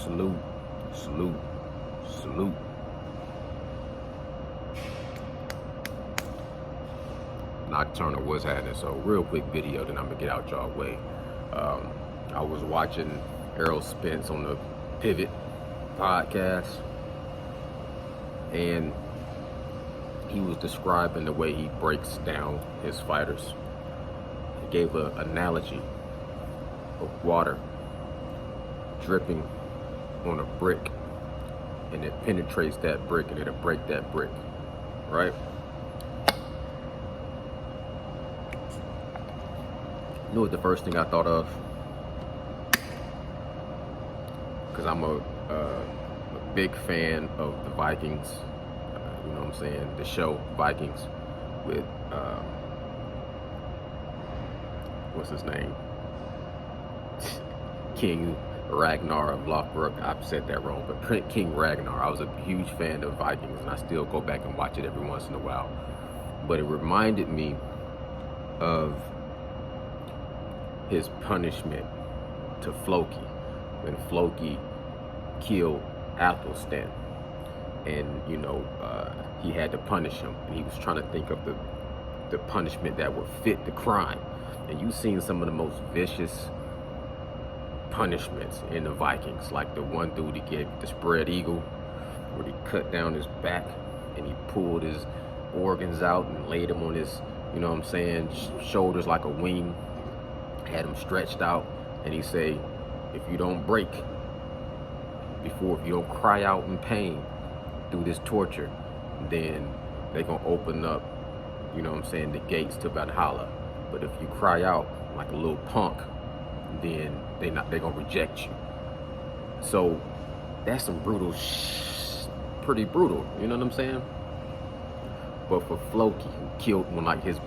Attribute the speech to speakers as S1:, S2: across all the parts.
S1: Salute, salute, salute. Nocturnal was happening. So real quick video, then I'm gonna get out y'all way. I was watching Errol Spence on the Pivot podcast, and he was describing the way he breaks down his fighters. He gave an analogy of water dripping on a brick, and it penetrates that brick and it'll break that brick, right? You know what the first thing I thought of? Because I'm a big fan of the Vikings, you know what I'm saying? The show Vikings with, what's his name? King Ragnar of Lothbrok. I've said that wrong, but King Ragnar. I was a huge fan of Vikings, and I still go back and watch it every once in a while. But it reminded me of his punishment to Floki when Floki killed Athelstan, and he had to punish him, and he was trying to think of the punishment that would fit the crime. And you've seen some of the most vicious punishments in the Vikings, like the one dude he gave the spread eagle, where he cut down his back and he pulled his organs out and laid them on his, shoulders like a wing, had him stretched out, and he say, if you don't break if you don't cry out in pain through this torture, then they're gonna open up, the gates to Valhalla. But if you cry out like a little punk, then they're gonna reject you. So that's some brutal pretty brutal, you know what I'm saying? But for Floki, who killed one, like his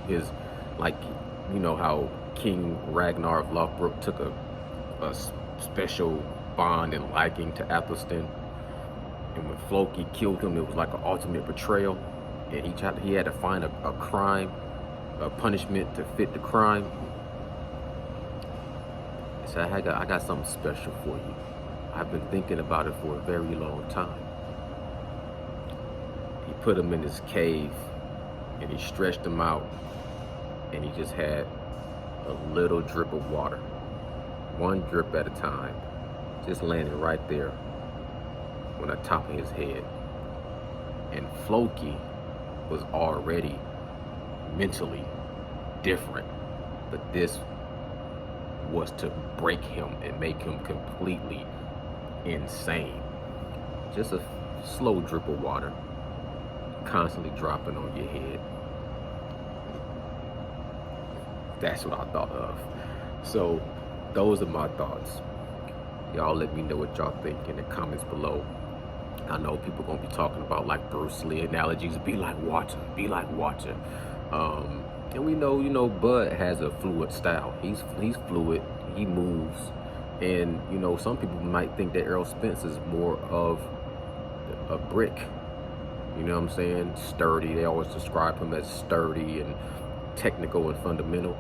S1: how King Ragnar of Lothbrok took a special bond and liking to Athelstan, and when Floki killed him, it was like an ultimate betrayal, and he had to find a crime, a punishment to fit the crime. So I got something special for you. I've been thinking about it for a very long time. He put him in his cave, and he stretched him out, and he just had a little drip of water, one drip at a time, just landing right there on the top of his head. And Floki was already mentally different, but this was to break him and make him completely insane. Just a slow drip of water constantly dropping on your head. That's what I thought of. So those are my thoughts. Y'all let me know what y'all think in the comments below. I know people gonna be talking about like Bruce Lee analogies, be like water, be like water. And we know, Bud has a fluid style. He's fluid, he moves. And some people might think that Errol Spence is more of a brick. You know what I'm saying? Sturdy. They always describe him as sturdy and technical and fundamental.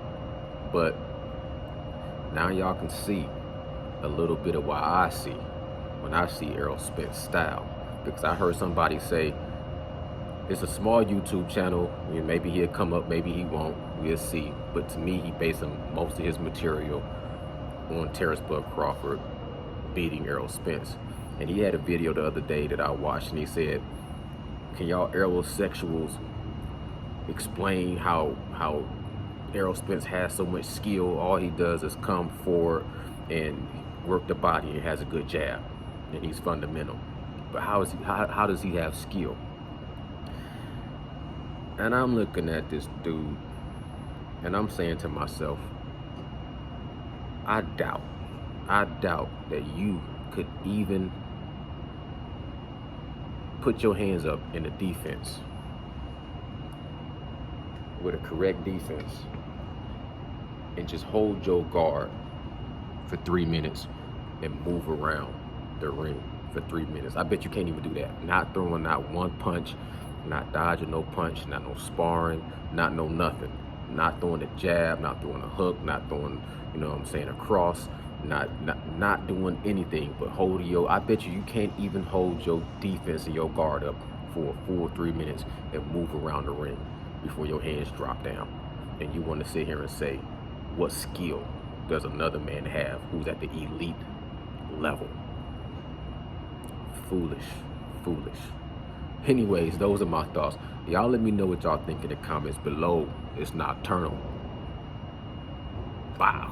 S1: But now y'all can see a little bit of what I see when I see Errol Spence style. Because I heard somebody say it's a small YouTube channel, maybe he'll come up, maybe he won't, we'll see. But to me, he basing most of his material on Terrence Bud Crawford beating Errol Spence. And he had a video the other day that I watched, and he said, can y'all Errol-sexuals explain how Errol Spence has so much skill? All he does is come forward and work the body and has a good jab, and he's fundamental. But how does he have skill? And I'm looking at this dude, and I'm saying to myself, I doubt that you could even put your hands up in the defense with a correct defense and just hold your guard for 3 minutes and move around the ring for 3 minutes. I bet you can't even do that. Not throwing not one punch, not dodging no punch, not no sparring, not no nothing. Not throwing a jab, not throwing a hook, not throwing, a cross, not doing anything but holding your. I bet you can't even hold your defense and your guard up for a full 3 minutes and move around the ring before your hands drop down. And you want to sit here and say, what skill does another man have who's at the elite level? Foolish, foolish. Anyways, those are my thoughts. Y'all let me know what y'all think in the comments below. It's Nocturnal. Wow.